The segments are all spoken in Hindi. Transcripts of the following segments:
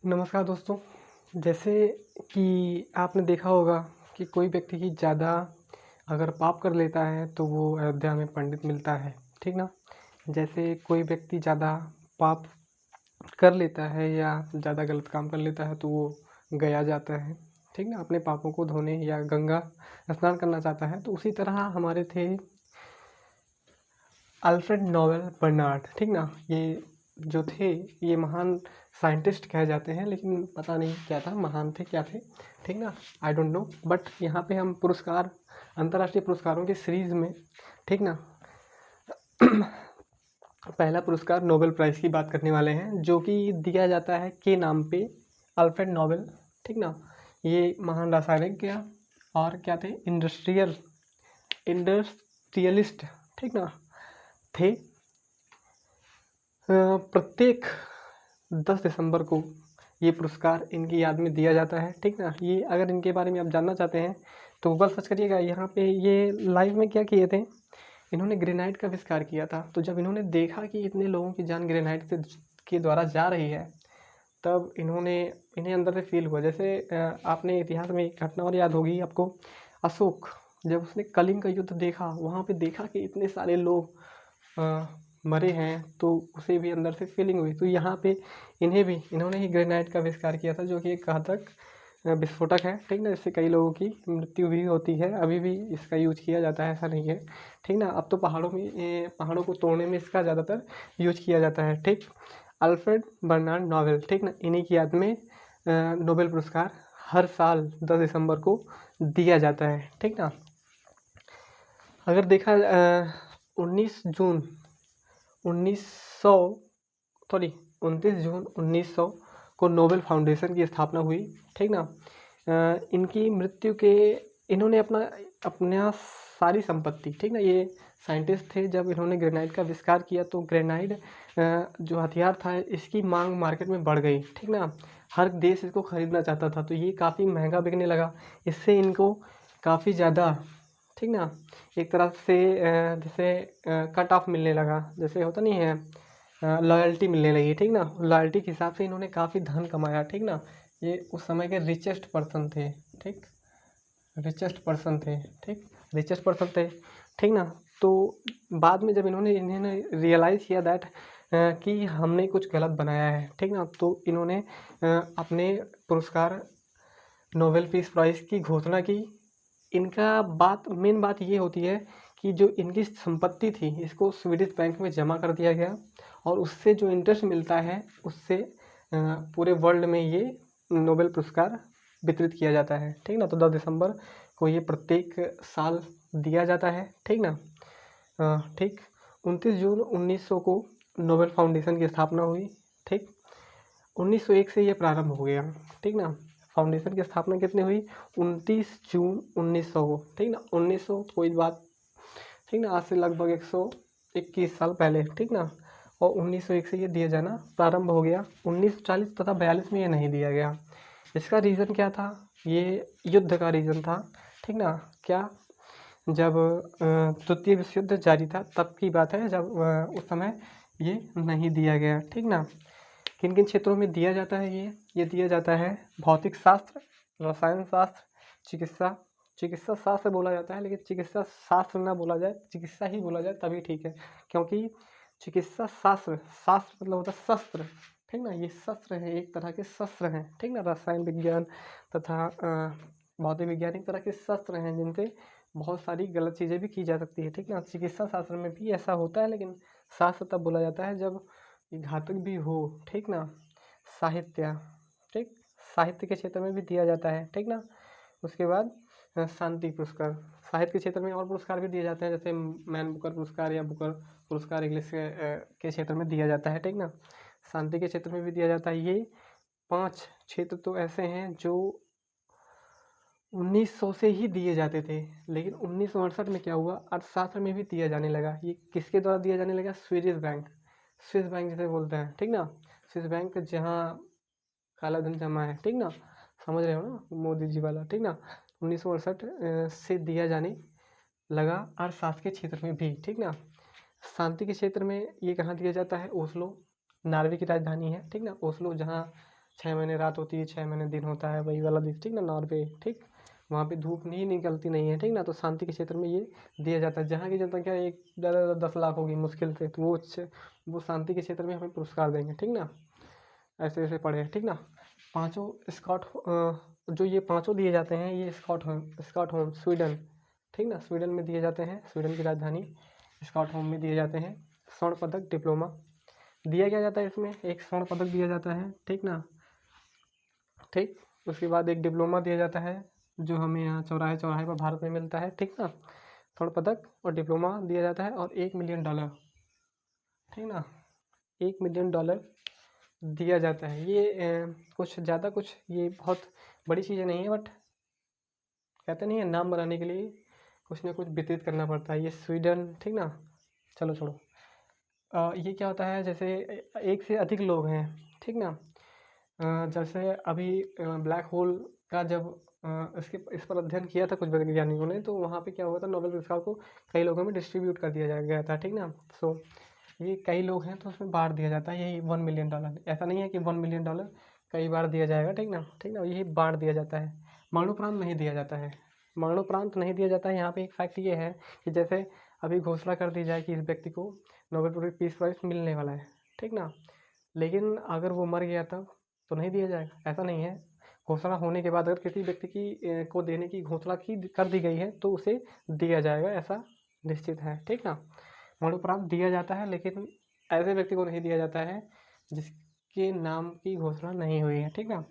नमस्कार दोस्तों। जैसे कि आपने देखा होगा कि कोई व्यक्ति की ज़्यादा अगर पाप कर लेता है तो वो अयोध्या में पंडित मिलता है, ठीक ना? जैसे कोई व्यक्ति ज़्यादा पाप कर लेता है या ज़्यादा गलत काम कर लेता है तो वो गया जाता है, ठीक ना? अपने पापों को धोने या गंगा स्नान करना चाहता है। तो उसी तरह हमारे थे अल्फ्रेड नोबेल बर्नार्ड, ठीक ना? ये जो थे ये महान साइंटिस्ट कहे जाते हैं, लेकिन पता नहीं क्या था, महान थे क्या थे, ठीक ना? I don't know. बट यहाँ पे हम पुरस्कार, अंतर्राष्ट्रीय पुरस्कारों की सीरीज में, ठीक ना, पहला पुरस्कार नोबेल प्राइज़ की बात करने वाले हैं, जो कि दिया जाता है के नाम पे, अल्फ्रेड नोबेल, ठीक ना? ये महान रासायनिक और क्या थे, इंडस्ट्रियलिस्ट, ठीक ना, थे। प्रत्येक 10 दिसंबर को ये पुरस्कार इनकी याद में दिया जाता है, ठीक ना? ये अगर इनके बारे में आप जानना चाहते हैं तो गूगल सर्च करिएगा। यहाँ पे ये लाइव में क्या किए थे, इन्होंने ग्रेनाइट का आविष्कार किया था। तो जब इन्होंने देखा कि इतने लोगों की जान ग्रेनाइट से के द्वारा जा रही है, तब इन्हें अंदर से फील हुआ। जैसे आपने इतिहास में एक घटना और याद होगी आपको, अशोक जब उसने कलिंग का युद्ध देखा, वहाँ पे देखा कि इतने सारे लोग मरे हैं, तो उसे भी अंदर से फीलिंग हुई। तो यहाँ पे इन्होंने ही ग्रेनाइट का आविष्कार किया था, जो कि एक घातक विस्फोटक है, ठीक ना? इससे कई लोगों की मृत्यु भी होती है। अभी भी इसका यूज किया जाता है, ऐसा नहीं है, ठीक ना? अब तो पहाड़ों को तोड़ने में इसका ज़्यादातर यूज किया जाता है, ठीक। अल्फ्रेड बर्नार्ड नोबेल, ठीक ना, इन्हीं की याद में नोबेल पुरस्कार हर साल 10 दिसंबर को दिया जाता है, ठीक ना? अगर देखा 19 जून 1900 सॉरी 29 जून 1900 को नोबेल फाउंडेशन की स्थापना हुई, ठीक ना? इनकी मृत्यु के इन्होंने अपना सारी संपत्ति, ठीक ना, ये साइंटिस्ट थे। जब इन्होंने ग्रेनाइट का आविष्कार किया तो ग्रेनाइट जो हथियार था, इसकी मांग मार्केट में बढ़ गई, ठीक ना? हर देश इसको खरीदना चाहता था, तो ये काफ़ी महंगा बिकने लगा। इससे इनको काफ़ी ज़्यादा, ठीक ना, एक तरह से जैसे कट ऑफ मिलने लगा, जैसे होता नहीं है, लॉयल्टी मिलने लगी, ठीक ना? लॉयल्टी के हिसाब से इन्होंने काफ़ी धन कमाया, ठीक ना? ये उस समय के रिचेस्ट पर्सन थे, ठीक, रिचेस्ट पर्सन थे, ठीक, रिचेस्ट पर्सन थे, ठीक ना? तो बाद में जब इन्होंने रियलाइज़ किया दैट कि हमने कुछ गलत बनाया है, ठीक ना? तो इन्होंने अपने पुरस्कार नोबेल पीस प्राइज़ की घोषणा की। इनका मेन बात ये होती है कि जो इनकी संपत्ति थी, इसको स्वीडिश बैंक में जमा कर दिया गया, और उससे जो इंटरेस्ट मिलता है, उससे पूरे वर्ल्ड में ये नोबेल पुरस्कार वितरित किया जाता है, ठीक ना? तो 10 दिसंबर को ये प्रत्येक साल दिया जाता है, ठीक ना? ठीक। 29 जून 1900 को नोबेल फाउंडेशन की स्थापना हुई, ठीक। 1901 से ये प्रारंभ हो गया, ठीक ना? फाउंडेशन की स्थापना कितने हुई, 29 जून 1900 को, ठीक ना? 1900 कोई बात, ठीक ना, आज से लगभग 121 साल पहले, ठीक ना? और 1901 से ये दिया जाना प्रारंभ हो गया। 1940 तथा 42 में ये नहीं दिया गया। इसका रीज़न क्या था, ये युद्ध का रीज़न था, ठीक ना? क्या, जब द्वितीय विश्व युद्ध जारी था, तब की बात है, जब उस समय ये नहीं दिया गया, ठीक ना? किन किन क्षेत्रों में दिया जाता है ये दिया जाता है भौतिक शास्त्र, रसायन शास्त्र, चिकित्सा चिकित्सा शास्त्र बोला जाता है, लेकिन चिकित्सा शास्त्र ना बोला जाए, चिकित्सा ही बोला जाए तभी ठीक है, क्योंकि चिकित्सा शास्त्र, शास्त्र मतलब होता है शस्त्र, ठीक ना? ये शस्त्र है, एक तरह के शस्त्र हैं, ठीक ना? रसायन विज्ञान तथा भौतिक विज्ञान एक तरह के शस्त्र हैं, जिनसे बहुत सारी गलत चीज़ें भी की जा सकती है, ठीक ना? चिकित्सा शास्त्र में भी ऐसा होता है, लेकिन शास्त्र तब बोला जाता है जब ये घातक भी हो, ठीक ना? साहित्य, ठीक, साहित्य के क्षेत्र में भी दिया जाता है, ठीक ना? उसके बाद शांति पुरस्कार, साहित्य के क्षेत्र में और पुरस्कार भी दिए जाते हैं, जैसे मैन बुकर पुरस्कार या बुकर पुरस्कार इंग्लिश के क्षेत्र में दिया जाता है, ठीक ना? शांति के क्षेत्र में भी दिया जाता है। ये 5 क्षेत्र तो ऐसे हैं जो 1900 से ही दिए जाते थे, लेकिन 1968 में क्या हुआ, अर्थशास्त्र में भी दिया जाने लगा। ये किसके द्वारा दिया जाने लगा, स्विस बैंक जिसे बोलते हैं, ठीक ना? स्विस बैंक जहाँ काला धन जमा है, ठीक ना, समझ रहे हो ना, मोदी जी वाला, ठीक ना? 1968 से दिया जाने लगा अर्थशास्त्र के क्षेत्र में भी, ठीक ना? शांति के क्षेत्र में ये कहाँ दिया जाता है, ओस्लो, नॉर्वे की राजधानी है, ठीक ना, ओस्लो, जहाँ 6 महीने रात होती है, 6 महीने दिन होता है, वही वाला देश, ठीक ना, नॉर्वे, ठीक। वहाँ पे धूप नहीं निकलती नहीं है, ठीक ना, तो शांति के क्षेत्र में ये दिया जाता है। जहाँ की जनसंख्या एक ज़्यादा से ज़्यादा 10 लाख होगी मुश्किल से, तो वो शांति के क्षेत्र में हमें पुरस्कार देंगे, ठीक ना। ऐसे ऐसे पढ़े हैं, ठीक ना। पाँचों जो ये पाँचों दिए जाते हैं, ये स्कॉटहोम स्वीडन, ठीक ना, स्वीडन में दिए जाते हैं। स्वीडन की राजधानी स्कॉटहोम में दिए जाते हैं। स्वर्ण पदक डिप्लोमा दिया क्या जाता है इसमें, एक स्वर्ण पदक दिया जाता है, ठीक ना, ठीक। उसके बाद एक डिप्लोमा दिया जाता है, जो हमें यहाँ चौराहे चौराहे पर भारत में मिलता है, ठीक ना। स्वर्ण पदक और डिप्लोमा दिया जाता है, और $1 मिलियन, ठीक ना, $1 मिलियन दिया जाता है। ये कुछ ज़्यादा कुछ ये बहुत बड़ी चीज़ें नहीं है, बट कहते नहीं है नाम बनाने के लिए कुछ ना कुछ व्यतीत करना पड़ता है। ये स्वीडन, ठीक ना, चलो छोड़ो। ये क्या होता है, जैसे एक से अधिक लोग हैं, ठीक ना। जैसे अभी ब्लैक होल का जब इस पर अध्ययन किया था कुछ वैज्ञानिकों ने, तो वहाँ पे क्या हुआ था, नोबेल पुरस्कार को कई लोगों में डिस्ट्रीब्यूट कर दिया गया था, ठीक ना। सो ये कई लोग हैं तो उसमें बांट दिया जाता है, यही $1 मिलियन। ऐसा नहीं है कि $1 मिलियन कई बार दिया जाएगा, ठीक ना, ठीक ना, यही बांट दिया जाता है। मरणोपरांत नहीं दिया जाता है, मरणोपरांत नहीं दिया जाता है। यहाँ पे एक फैक्ट ये है कि जैसे अभी घोषणा कर दी जाए कि इस व्यक्ति को नोबेल पीस प्राइज मिलने वाला है, ठीक ना, लेकिन अगर वो मर गया तब तो नहीं दिया जाएगा, ऐसा नहीं है। घोषणा होने के बाद अगर किसी व्यक्ति को देने की घोषणा की कर दी गई है तो उसे दिया जाएगा, ऐसा निश्चित है, ठीक ना। मरणोपरांत दिया जाता है, लेकिन ऐसे व्यक्ति को नहीं दिया जाता है जिसके नाम की घोषणा नहीं हुई है, ठीक ना।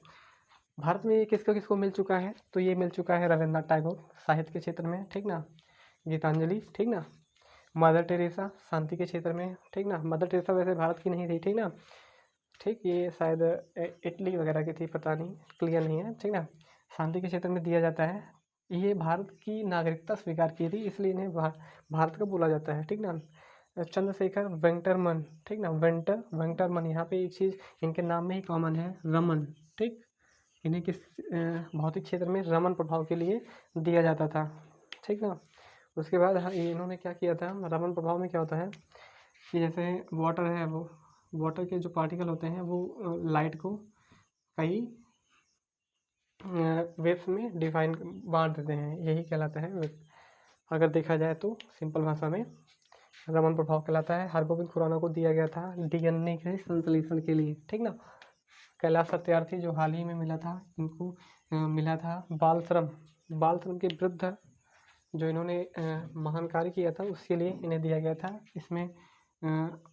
भारत में ये किसको किसको मिल चुका है, तो ये मिल चुका है रविन्द्रनाथ टैगोर साहित्य के क्षेत्र में, ठीक ना, गीतांजलि, ठीक ना, मदर टेरेसा शांति के क्षेत्र में, ठीक ना। मदर टेरेसा वैसे भारत की नहीं थी, ठीक ना, ठीक, ये शायद इटली वगैरह की थी, पता नहीं, क्लियर नहीं है, ठीक ना। शांति के क्षेत्र में दिया जाता है। ये भारत की नागरिकता स्वीकार की थी, इसलिए इन्हें भारत का बोला जाता है, ठीक ना। चंद्रशेखर वेंकटरमन, ठीक ना, वेंकटरमन, यहाँ पे एक चीज़ इनके नाम में ही कॉमन है, रमन, ठीक। इन्हें किस भौतिक क्षेत्र में रमन प्रभाव के लिए दिया जाता था, ठीक ना। उसके बाद हाँ, इन्होंने क्या किया था, रमन प्रभाव में क्या होता है कि जैसे वाटर है, वो वाटर के जो पार्टिकल होते हैं वो लाइट को कई वेव्स में डिफाइन बांट देते हैं, यही कहलाता है वेव। अगर देखा जाए तो सिंपल भाषा में रमन प्रभाव कहलाता है। हरगोविंद खुराना को दिया गया था डीएनए के संश्लेषण के लिए, ठीक ना। कैलाश सत्यार्थी जो हाल ही में मिला था, इनको मिला था बाल श्रम के विरुद्ध जो इन्होंने महान कार्य किया था, उसके लिए इन्हें दिया गया था। इसमें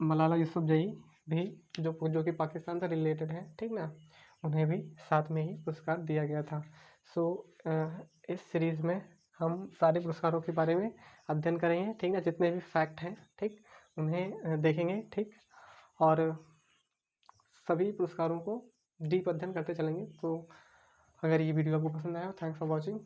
मलाला यूसुफजई भी जो कि पाकिस्तान से रिलेटेड है, ठीक ना, उन्हें भी साथ में ही पुरस्कार दिया गया था। सो इस सीरीज़ में हम सारे पुरस्कारों के बारे में अध्ययन करेंगे, ठीक ना, जितने भी फैक्ट हैं, ठीक, उन्हें देखेंगे, ठीक, और सभी पुरस्कारों को डीप अध्ययन करते चलेंगे। तो अगर ये वीडियो आपको पसंद आया, थैंक्स फॉर वॉचिंग।